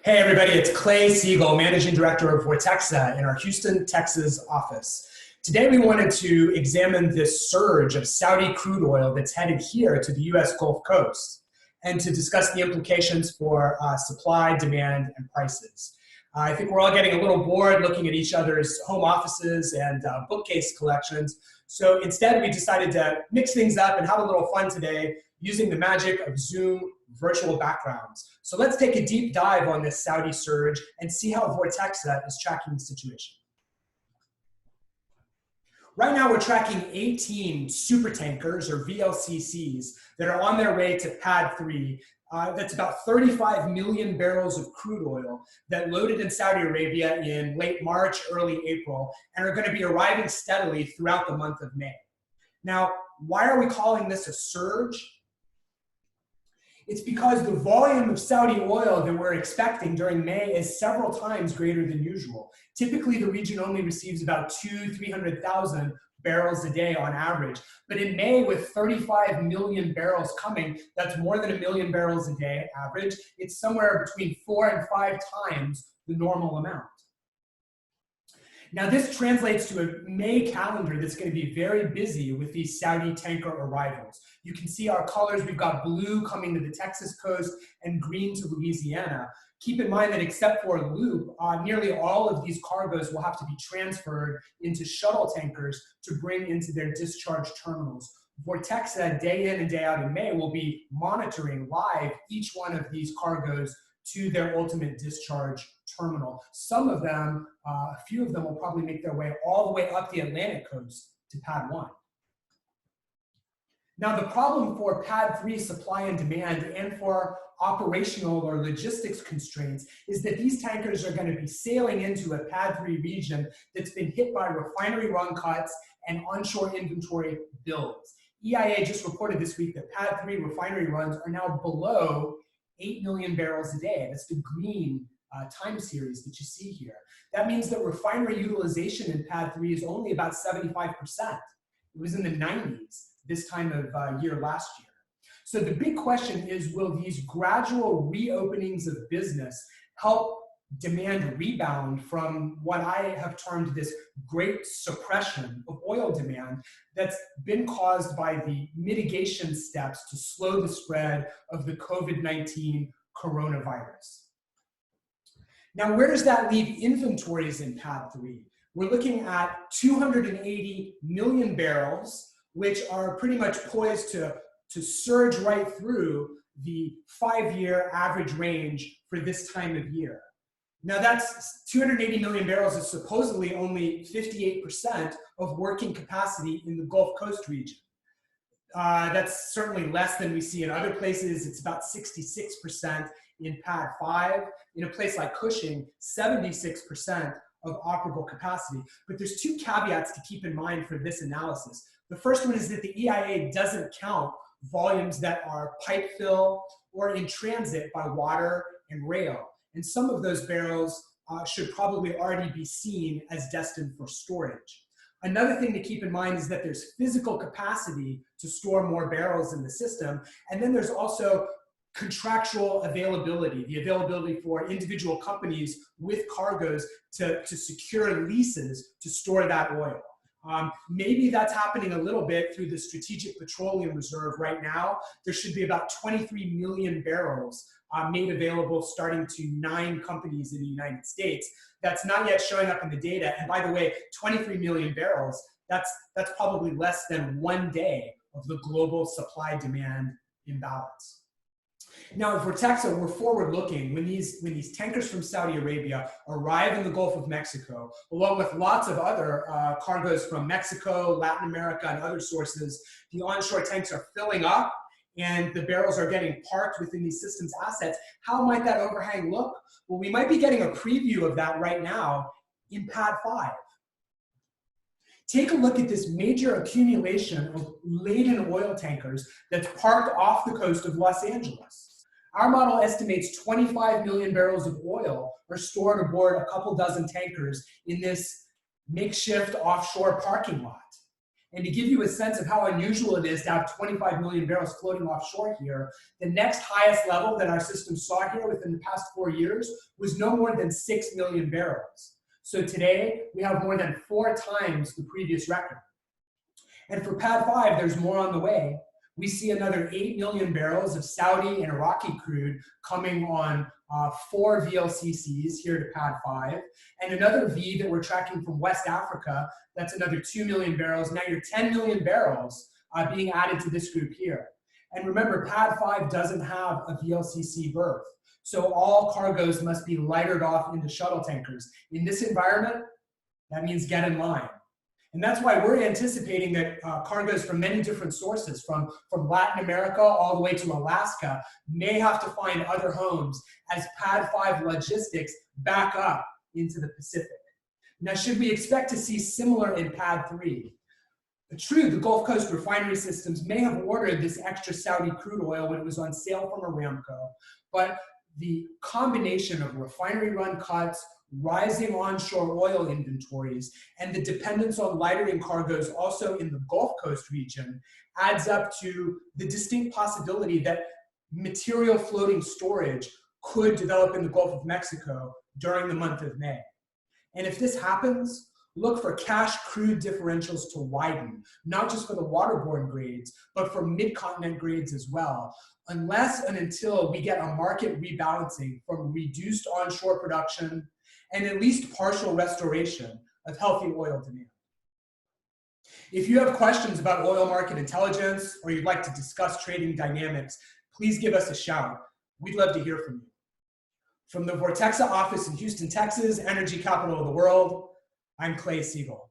Hey everybody, it's Clay Siegel, Managing Director of Vortexa in our Houston, Texas office. Today we wanted to examine this surge of Saudi crude oil that's headed here to the US Gulf Coast and to discuss the implications for supply, demand, and prices. I think we're all getting a little bored looking at each other's home offices and bookcase collections. So instead we decided to mix things up and have a little fun today using the magic of Zoom virtual backgrounds. So let's take a deep dive on this Saudi surge and see how Vortexa is tracking the situation. Right now we're tracking 18 super tankers or VLCCs that are on their way to PADD 3. That's about 35 million barrels of crude oil that loaded in Saudi Arabia in late March, early April, and are going to be arriving steadily throughout the month of May. Now, why are we calling this a surge? It's because the volume of Saudi oil that we're expecting during May is several times greater than usual. Typically, the region only receives about 300,000 barrels a day on average. But in May, with 35 million barrels coming, that's more than 1 million barrels a day average. It's somewhere between 4 and 5 times the normal amount. Now, this translates to a May calendar that's going to be very busy with these Saudi tanker arrivals. You can see our colors. We've got blue coming to the Texas coast and green to Louisiana. Keep in mind that except for a loop, nearly all of these cargoes will have to be transferred into shuttle tankers to bring into their discharge terminals. Vortexa, day in and day out in May, will be monitoring live each one of these cargoes to their ultimate discharge terminal. Some of them, a few of them will probably make their way all the way up the Atlantic coast to PADD 1. Now, the problem for PADD 3 supply and demand and for operational or logistics constraints is that these tankers are going to be sailing into a PADD 3 region that's been hit by refinery run cuts and onshore inventory builds. EIA just reported this week that PADD 3 refinery runs are now below 8 million barrels a day. That's the green time series that you see here. That means that refinery utilization in PADD 3 is only about 75%. It was in the 90s this time of year last year. So the big question is, will these gradual reopenings of business help demand rebound from what I have termed this great suppression of oil demand that's been caused by the mitigation steps to slow the spread of the COVID-19 coronavirus? Now, where does that leave inventories in PADD 3? We're looking at 280 million barrels, which are pretty much poised to surge right through the 5-year average range for this time of year. Now, that's 280 million barrels is supposedly only 58% of working capacity in the Gulf Coast region. That's certainly less than we see in other places. It's about 66% in PADD 5. In a place like Cushing, 76% of operable capacity. But there's two caveats to keep in mind for this analysis. The first one is that the EIA doesn't count volumes that are pipe fill or in transit by water and rail. And some of those barrels should probably already be seen as destined for storage. Another thing to keep in mind is that there's physical capacity to store more barrels in the system. And then there's also contractual availability, the availability for individual companies with cargoes to secure leases to store that oil. Maybe that's happening a little bit through the Strategic Petroleum Reserve right now. There should be about 23 million barrels made available starting to 9 companies in the United States. That's not yet showing up in the data. And by the way, 23 million barrels, that's probably less than 1 day of the global supply-demand imbalance. Now, at Vortexa, we're forward-looking. When these tankers from Saudi Arabia arrive in the Gulf of Mexico, along with lots of other cargoes from Mexico, Latin America, and other sources, the onshore tanks are filling up, and the barrels are getting parked within these systems assets. How might that overhang look? Well, we might be getting a preview of that right now in PADD 5. Take a look at this major accumulation of laden oil tankers that's parked off the coast of Los Angeles. Our model estimates 25 million barrels of oil are stored aboard a couple dozen tankers in this makeshift offshore parking lot. And to give you a sense of how unusual it is to have 25 million barrels floating offshore here, the next highest level that our system saw here within the past 4 years was no more than 6 million barrels. So today, we have more than 4 times the previous record. And for PADD 5, there's more on the way. We see another 8 million barrels of Saudi and Iraqi crude coming on 4 VLCCs here to PADD 5, and another V that we're tracking from West Africa, that's another 2 million barrels. Now you're 10 million barrels being added to this group here. And remember, PADD 5 doesn't have a VLCC berth, so all cargoes must be lightered off into shuttle tankers. In this environment, that means get in line. And that's why we're anticipating that cargoes from many different sources, from Latin America all the way to Alaska, may have to find other homes as PADD 5 logistics back up into the Pacific. Now, should we expect to see similar in PADD 3? True, the Gulf Coast refinery systems may have ordered this extra Saudi crude oil when it was on sale from Aramco, but the combination of refinery run cuts, rising onshore oil inventories, and the dependence on lightering cargoes also in the Gulf Coast region adds up to the distinct possibility that material floating storage could develop in the Gulf of Mexico during the month of May. And if this happens, look for cash crude differentials to widen, not just for the waterborne grades, but for mid-continent grades as well, unless and until we get a market rebalancing from reduced onshore production and at least partial restoration of healthy oil demand. If you have questions about oil market intelligence or you'd like to discuss trading dynamics, please give us a shout. We'd love to hear from you. From the Vortexa office in Houston, Texas, energy capital of the world, I'm Clay Siegel.